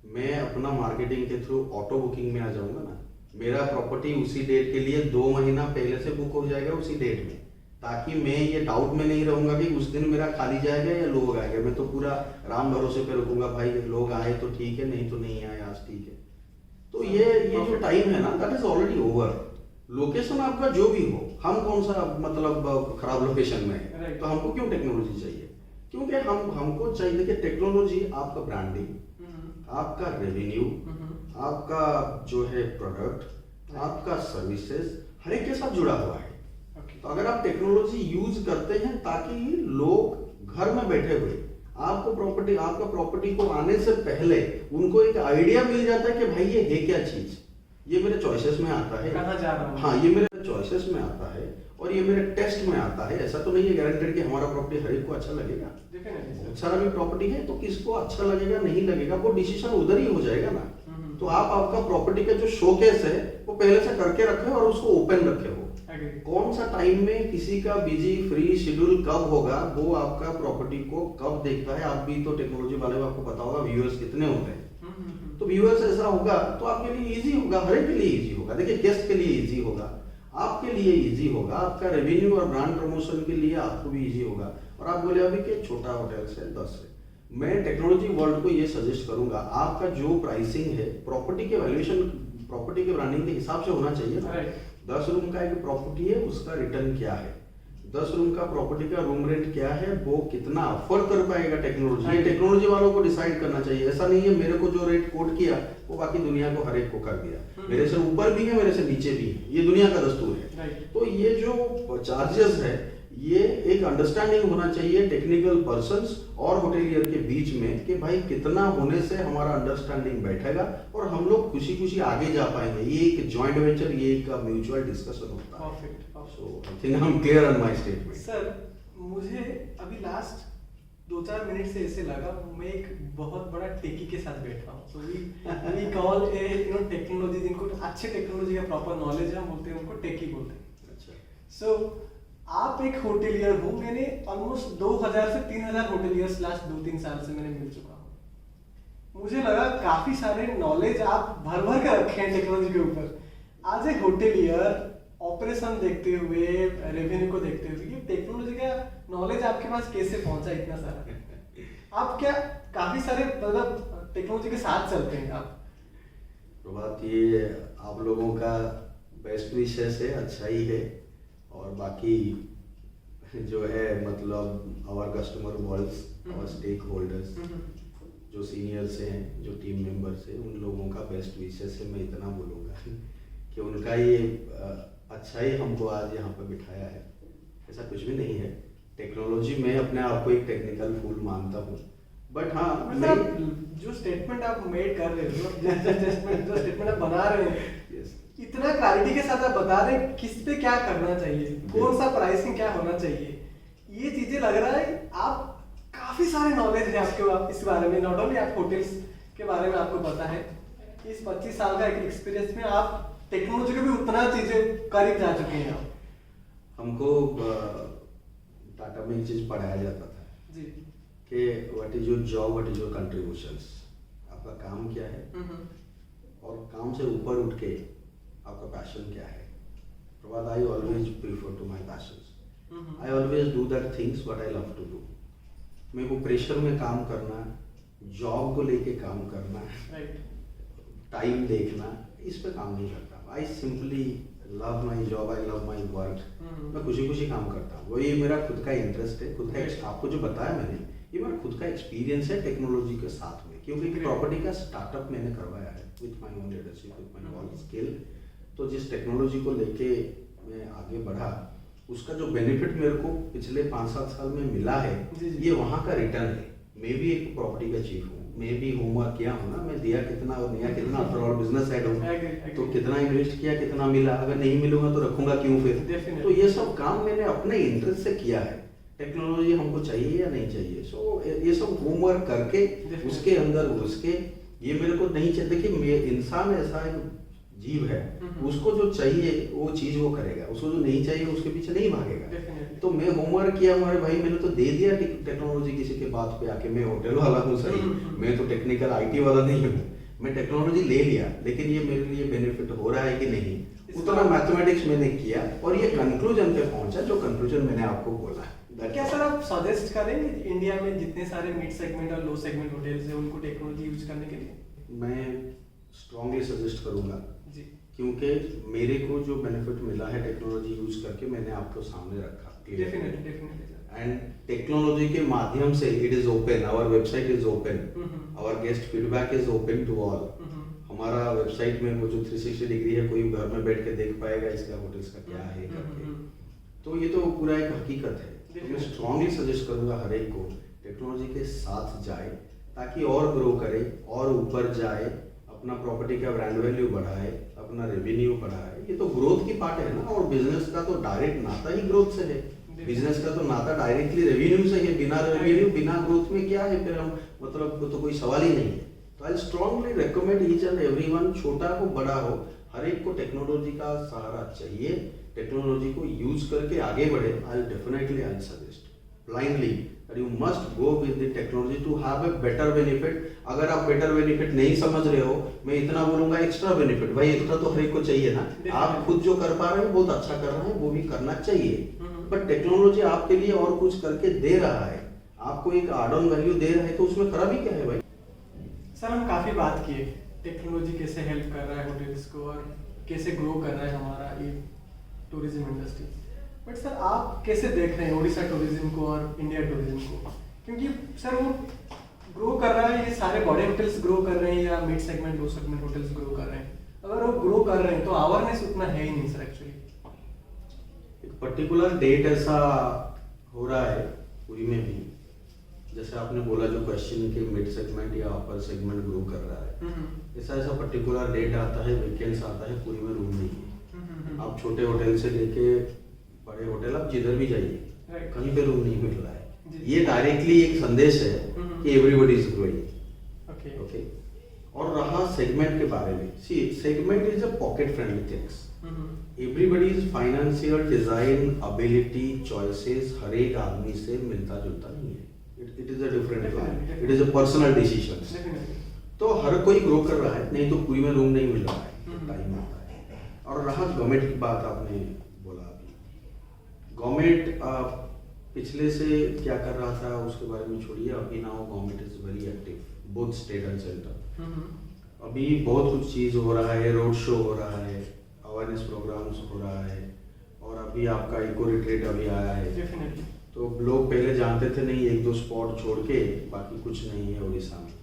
Speaker 1: मैं अपना मार्केटिंग के थ्रू ऑटो बुकिंग में आ जाऊंगा ना। मेरा प्रॉपर्टी उसी डेट के लिए 2 महीना पहले से बुक हो जाएगा उसी डेट में, ताकि मैं ये डाउट में नहीं रहूंगा कि उस दिन मेरा खाली जाएगा या लोग आएंगे। मैं तो पूरा राम भरोसे पे रुकूंगा, भाई लोग आए तो ठीक है, नहीं तो नहीं आए, आज ठीक है। तो ये जो टाइम है ना, that is already over. Location आपका जो भी हो, हम कौन सा मतलब खराब लोकेशन में है तो हमको क्यों टेक्नोलॉजी चाहिए? क्योंकि हमको चाहिए कि टेक्नोलॉजी आपका ब्रांडिंग, आपका रेवेन्यू, आपका जो है प्रोडक्ट, आपका सर्विसेज, हर एक के साथ जुड़ा हुआ है। तो अगर आप टेक्नोलॉजी यूज करते हैं ताकि लोग घर में बैठे हुए आपका प्रॉपर्टी को आने से पहले उनको एक आइडिया मिल जाता है कि भाई ये है क्या चीज, ये मेरे चॉइसेस में आता है,
Speaker 2: कहाँ जा रहा हूँ,
Speaker 1: हाँ ये मेरे चॉइसेस में आता है और ये मेरे टेस्ट में आता है। ऐसा तो नहीं है गारंटेड कि हमारा प्रॉपर्टी हर एक को अच्छा लगेगा। बहुत सारा भी प्रॉपर्टी है तो किसको अच्छा लगेगा नहीं लगेगा वो डिसीजन उधर ही हो जाएगा ना। तो आप आपका प्रॉपर्टी का जो शोकेस है वो पहले से करके रखे और उसको ओपन रखे हो। कौन सा टाइम में किसी का बिजी फ्री शेड्यूल कब होगा, वो आपका प्रॉपर्टी को कब देखता है। आप भी तो टेक्नोलॉजी वाले आपको पता होगा व्यूअर्स कितने होते हैं, तो व्यूअर्स ऐसा होगा तो आपके लिए इजी होगा, हर एक के लिए इजी होगा। देखिए गेस्ट के लिए इजी होगा, आपके लिए इजी होगा, आपका रेवेन्यू और ब्रांड प्रमोशन के लिए आपको भी इजी होगा। और आप बोले अभी कि छोटा होटल से 10 है, मैं टेक्नोलॉजी वर्ल्ड को ये सजेस्ट करूंगा, आपका जो प्राइसिंग है प्रॉपर्टी के वैल्यूएशन, प्रॉपर्टी के ब्रांडिंग के हिसाब से होना चाहिए ना। 10 रूम का एक प्रॉपर्टी है, उसका रिटर्न क्या है, 10 रूम का प्रॉपर्टी का रूम रेंट क्या है, वो कितना अफोर्ड कर पाएगा टेक्नोलॉजी, ये
Speaker 2: हाँ।
Speaker 1: टेक्नोलॉजी वालों को डिसाइड करना चाहिए। ऐसा नहीं है मेरे को जो रेट कोट किया वो बाकी दुनिया को हर एक को कर दिया। मेरे से ऊपर भी है, मेरे से नीचे भी है, ये दुनिया का दस्तूर है।
Speaker 2: राइट।
Speaker 1: तो ये जो चार्जेस है, ये एक अंडरस्टैंडिंग होना चाहिए टेक्निकल पर्सन्स और होटेलियर के बीच में कि भाई कितना होने से हमारा अंडरस्टैंडिंग बैठेगा और हम लोग खुशी खुशी आगे जा पाएंगे। ये एक जॉइंट वेंचर, ये एक म्यूचुअल डिस्कशन होता है।
Speaker 2: Perfect.
Speaker 1: So I think I am clear on my statement.
Speaker 2: Sir मुझे अभी लास्ट 2-4 मिनट से ऐसे लगा मैं एक बहुत बड़ा टेकी के साथ बैठा हूँ। So we call a technology, जिनको अच्छे टेक्नोलॉजी का प्रॉपर नॉलेज है, हम बोलते हैं उनको टेकी बोलते हैं।
Speaker 1: अच्छा।
Speaker 2: सो आप एक होटेलियर हो, मैंने ऑलमोस्ट 2000 से 3000 होटेलियर्स लास्ट 2-3 साल से मैंने मिल चुका हूँ। मुझे लगा काफी सारे नॉलेज आप भर भर के रखे हैं टेक्नोलॉजी के ऊपर। आज एक होटेलियर ऑपरेशन देखते हुए, रेवेन्यू को देखते हुए, ये टेक्नोलॉजी का नॉलेज आपके पास कैसे पहुंचा इतना सारा? आप क्या काफी सारे मतलब टेक्नोलॉजी के साथ चलते हैं आप?
Speaker 1: प्रभात, ये आप लोगों का बेस्ट विशेष है, अच्छा ही है। और बाकी जो है मतलब our customer worlds, our stakeholders, जो सीनियर्स हैं, जो टीम मेंबर्स हैं, उन लोगों का बेस्ट विशेष है। मैं इतना बोलूँगा कि उनका ये अच्छा ही हमको आज यहाँ पे बिठाया है। ऐसा कुछ भी नहीं है। टेक्नोलॉजी में अपने आप को एक टेक्निकल फूल मानता हूँ, बट हाँ
Speaker 2: मतलब जो स्टेटमेंट आप मेड कर रहे हो, जो स्टेटमेंट आप बना रहे हो, इतना क्लैरिटी के साथ आप बता रहे हैं किस पे क्या करना चाहिए, कौन सा प्राइसिंग क्या होना चाहिए, ये चीजें लग रहा है आप काफी सारे नॉलेज है आपके इस बारे में। नॉट ओनली आप होटल्स के बारे में आपको पता है, इस 25 साल का एक्सपीरियंस में आप टेक्नोलॉजी के भी उतना चीजें करीब जा चुके हैं आप।
Speaker 1: हमको टाटा में एक चीज पढ़ाया जाता था
Speaker 2: जी
Speaker 1: कि what is your job, what is your contributions, आपका काम क्या है और काम से ऊपर उठ के आपका पैशन क्या है। Prabhat, I always prefer to my passions, I always do that things what I love to do. मेरे को प्रेशर में काम करना, जॉब को लेके काम करना, टाइम देखना, इस पे काम नहीं करता। I simply love my job, I love my work. मैं खुशी खुशी काम करता हूँ, वही मेरा खुद का इंटरेस्ट है, खुद का। आपको जो बताया मैंने, ये मेरा खुद का एक्सपीरियंस है टेक्नोलॉजी के साथ में, क्योंकि प्रॉपर्टी का स्टार्टअप मैंने करवाया है with my own leadership, with my own skill. तो जिस टेक्नोलॉजी को लेके मैं आगे बढ़ा, उसका जो बेनिफिट मेरे को पिछले 5-7 साल में मिला है, ये वहाँ का रिटर्न है। मैं भी एक प्रॉपर्टी का चीफ हूँ, मैं भी होमवर्क किया हूँ ना, मैं दिया कितना और नया कितना, आफ्टर ऑल बिजनेस हेड हूँ, तो कितना इन्वेस्ट किया, कितना मिला, अगर नहीं मिलूंगा तो रखूंगा क्यों फिर। तो ये सब काम मैंने अपने इंटरेस्ट से किया है। टेक्नोलॉजी हमको चाहिए या नहीं चाहिए, सो ये सब होमवर्क करके उसके अंदर घुस के, ये मेरे को नहीं चाहिए। देखिए इंसान ऐसा एक जीव है, उसको जो चाहिए वो चीज वो करेगा, उसको जो नहीं चाहिए उसके पीछे नहीं भागेगा। तो मैं होमवर्क किया हमारे भाई, मैंने तो दे दिया टेक्नोलॉजी किसी के बात पे आके। मैं होटल वाला हूँ सही, मैं तो टेक्निकल आईटी वाला नहीं हूँ, मैं टेक्नोलॉजी ले लिया, लेकिन ये मेरे लिए बेनिफिट हो रहा है कि नहीं, उतना मैथमेटिक्स मैंने किया और ये कंक्लूजन पे पहुंचा, जो कंक्लूजन मैंने आपको बोला।
Speaker 2: क्या सर आप सजेस्ट करेंगे इंडिया में जितने सारे मिड सेगमेंट और लो सेगमेंट होटल्स हैं उनको टेक्नोलॉजी यूज करने के लिए?
Speaker 1: मैं स्ट्रांगली सजेस्ट करूंगा
Speaker 2: जी,
Speaker 1: क्योंकि मेरे को जो बेनिफिट मिला है टेक्नोलॉजी यूज करके, मैंने आपको सामने रखा।
Speaker 2: डेफिनेटली
Speaker 1: एंड टेक्नोलॉजी के माध्यम से it is open, our website is open, our guest feedback is open to all. हमारा वेबसाइट में वो जो 360 डिग्री है, कोई घर में बैठ के देख पाएगा इसका होटल्स का क्या है करके। तो ये तो पूरा एक हकीकत है। तो मैं स्ट्रांगली सजेस्ट करूंगा हर एक को टेक्नोलॉजी के साथ जाए, ताकि और ग्रो करे और ऊपर जाए, अपना प्रॉपर्टी का ब्रांड वैल्यू बढ़ाए, अपना रेवेन्यू बढ़ाए। ये तो ग्रोथ की पार्ट है ना, और बिजनेस का तो डायरेक्ट नाता ही ग्रोथ से है। बिजनेस का तो नाता डायरेक्टली रेवेन्यू से है, बिना रेवेन्यू बिना ग्रोथ में क्या है फिर हम, मतलब तो कोई सवाल ही नहीं है। तो I strongly recommend each and everyone, छोटा हो बड़ा हो, हर एक को टेक्नोलॉजी का सहारा चाहिए। टेक्नोलॉजी को यूज करके आगे बढ़े। I definitely I suggest blindly that you must go with the technology to have a better benefit. अगर आप बेटर बेनिफिट नहीं समझ रहे हो, मैं इतना बोलूंगा एक्स्ट्रा बेनिफिट, भाई एक्स्ट्रा तो हर एक को चाहिए ना। आप खुद जो कर पा रहे हो बहुत अच्छा कर रहे हैं, वो भी करना चाहिए, बट टेक्नोलॉजी आपके लिए और कुछ करके दे रहा है, आपको एक एड ऑन वैल्यू दे रहा है, तो उसमें खराबी क्या है भाई।
Speaker 2: सर हम काफी बात किए टेक्नोलॉजी कैसे हेल्प कर रहा है होटल्स को और कैसे ग्रो कर रहा है हमारा ये टूरिज्म इंडस्ट्री। बट सर आप कैसे देख रहे हैं उड़ीसा टूरिज्म को और इंडिया टूरिज्म को? क्योंकि सर वो ग्रो कर रहा है, ये सारे बड़े होटल्स ग्रो कर रहे हैं या mid segment low segment hotels grow कर रहे हैं, अगर वो ग्रो कर रहे हैं तो अवेयरनेस उतना है ही नहीं सर एक्चुअली।
Speaker 1: एक पर्टिकुलर डेट ऐसा हो रहा है पूरी में भी, जैसे आपने बोला जो क्वेश्चन के मिड सेगमेंट या अपर सेगमेंट ग्रो कर रहा है, ऐसा पर्टिकुलर डेट आता है, वीकेंड्स आता है, पूरी में रूम नहीं है। आप छोटे होटल से लेके बड़े होटल आप जिधर भी जाइए कहीं पे रूम नहीं मिल रहा है। ये डायरेक्टली एक संदेश है कि एवरीबॉडी इज ग्रोइंग। ओके, और रहा सेगमेंट के बारे में, C segment is a pocket friendly things. Everybody's financial design ability choices हर एक आदमी से मिलता जुलता नहीं है। It is a different plan, it is a personal decision. तो हर कोई ग्रो कर रहा है, नहीं तो पूरी में रूम नहीं मिल रहा है, टाइम आता है। और रहा गवर्नमेंट की बात, आपने बोला अभी गवर्नमेंट पिछले से क्या कर रहा था उसके बारे में छोड़िए, अभी now government is very active both state and centre. अभी बहुत कुछ चीज हो रहा है, रोड शो हो रहा है, अवेयरनेस प्रोग्राम्स हो रहा है, और अभी आपका इको रिट्रीट अभी आया है। तो लोग पहले जानते थे नहीं, एक दो स्पॉट छोड़ के बाकी कुछ नहीं है उड़ीसा में।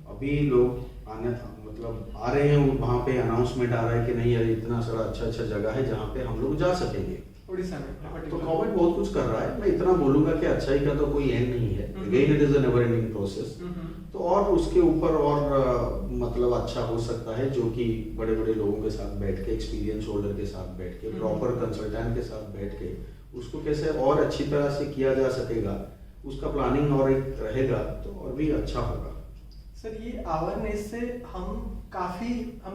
Speaker 1: अभी लोग आने मतलब आ रहे हैं, वहाँ पे अनाउंसमेंट आ रहा है कि नहीं यार इतना सारा अच्छा जगह है जहाँ पे हम लोग जा सकेंगे
Speaker 2: उड़ीसा में।
Speaker 1: तो गवर्नमेंट बहुत कुछ कर रहा है। मैं इतना बोलूंगा कि अच्छाई का तो कोई एंड नहीं है, again it is a never ending process. तो और उसके ऊपर और मतलब अच्छा हो सकता है, जो कि बड़े बड़े लोगों के साथ बैठ के, एक्सपीरियंस होल्डर के साथ बैठ के, प्रॉपर कंसल्टेंट के साथ बैठ के उसको कैसे और अच्छी तरह से किया जा सकेगा, उसका प्लानिंग और एक रहेगा तो और भी अच्छा होगा।
Speaker 2: सर ये अवेयरनेस से हम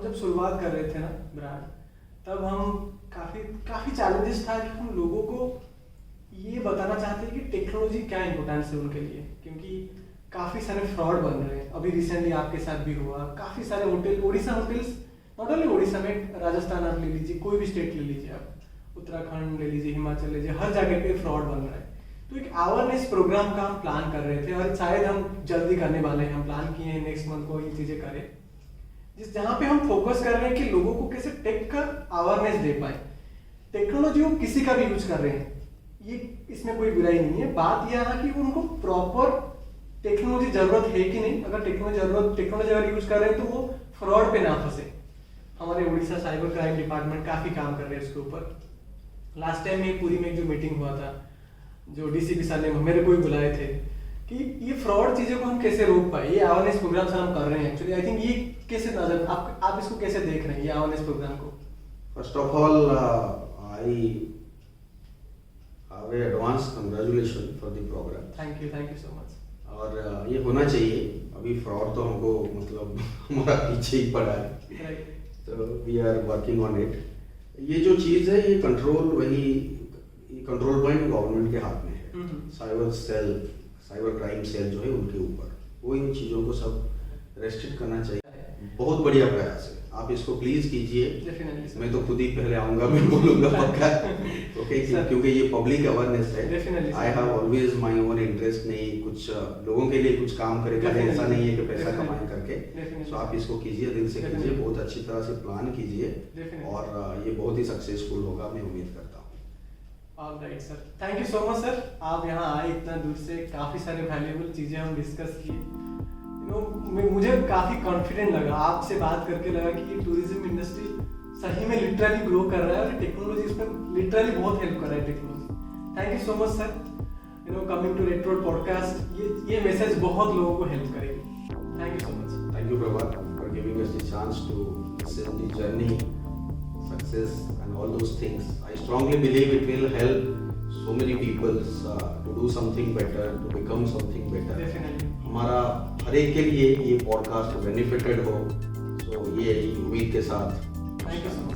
Speaker 2: जब शुरुआत कर रहे थे ना ब्रांड, तब हम काफी चैलेंजेस था कि हम लोगों को ये बताना चाहते हैं कि टेक्नोलॉजी क्या इंपॉर्टेंस है उनके लिए, क्योंकि काफी सारे फ्रॉड बन रहे हैं। अभी रिसेंटली आपके साथ भी हुआ, काफी सारे hotel, Orissa hotels, not only Orissa में, राजस्थान आप ले लीजिए, कोई भी स्टेट ले लीजिए आप, उत्तराखंड ले लीजिए, हिमाचल ले लीजिए, हर जगह पे फ्रॉड बन रहा है। तो एक अवेयरनेस प्रोग्राम का हम प्लान कर रहे थे और शायद हम जल्दी करने वाले हैं, हम प्लान किए हैं नेक्स्ट मंथ को ये चीजें करें, जहाँ पे हम फोकस कर रहे हैं कि लोगों को कैसे टेक का अवेयरनेस दे पाए। टेक्नोलॉजी वो किसी का भी यूज कर रहे हैं, ये इसमें कोई बुराई नहीं है। बात यह है कि उनको प्रॉपर टेक्नोलॉजी जरूरत है कि नहीं। अगर टेक्नोलॉजी अगर यूज कर रहे हैं तो वो फ्रॉड पे ना फंसे। हमारे उड़ीसा साइबर क्राइम डिपार्टमेंट काफी काम कर रहे हैं इसके ऊपर। लास्ट टाइम में पूरी में एक जो मीटिंग हुआ था, जो डीसीपी सर ने मेरे को ही बुलाए थे कि ये फ्रॉड चीजों को हम कैसे रोक पाए। ये अवेयरनेस प्रोग्राम हम कर रहे हैं एक्चुअली। आई थिंक ये कैसे नजर आप इसको कैसे देख रहे हैं ये अवेयरनेस प्रोग्राम को?
Speaker 1: First of all I have advance congratulation for the programme.
Speaker 2: Thank you so much.
Speaker 1: और ये होना चाहिए। अभी फ्रॉड तो हमको मतलब हमारा पीछे ही पड़ा है, तो we are working on it. ये जो चीज़ है ये कंट्रोल कंट्रोल पॉइंट गवर्नमेंट के हाथ में है। साइबर क्राइम सेल जो है उनके ऊपर, वो इन चीज़ों को सब रेस्ट्रिक्ट करना चाहिए। बहुत बढ़िया प्रयास है, आप इसको प्लीज कीजिए। मैं तो खुद ही पहले आऊंगा, मैं बोलूंगा पक्का, ओके, क्योंकि ये पब्लिक अवेयरनेस है। I have always my own interest, नहीं कुछ लोगों के लिए कुछ काम करेगा, ऐसा नहीं है कि पैसा कमाए करके। सो आप इसको कीजिए, दिल से कीजिए, बहुत अच्छी तरह से प्लान कीजिए और ये बहुत ही सक्सेसफुल होगा, मैं उम्मीद करता हूँ।
Speaker 2: Alright sir, thank you so much sir, आप यहाँ आए इतना दूर से, काफ़ी सारे वैल्यूएबल चीज़ें हम डिस्कस किए। मुझे काफ़ी कॉन्फिडेंट लगा आपसे बात करके, लगा कि ये टूरिज्म इंडस्ट्री सही में लिटरली ग्रो कर रहा है और टेक्नोलॉजी इसमें लिटरली बहुत हेल्प कर रहा है technology. Thank you so much sir, coming to red road podcast, ये मैसेज बहुत लोगों को हेल्प करेगी। Thank you so much.
Speaker 1: Thank you Prabha for giving us the chance to listen the journey, success and all those things. I strongly believe it will help so many people to do something better, to become something better.
Speaker 2: Definitely.
Speaker 1: हमारा हर एक के लिए ये पॉडकास्ट बेनिफिटेड हो, so ये उम्मीद के साथ।
Speaker 2: Thank you so much.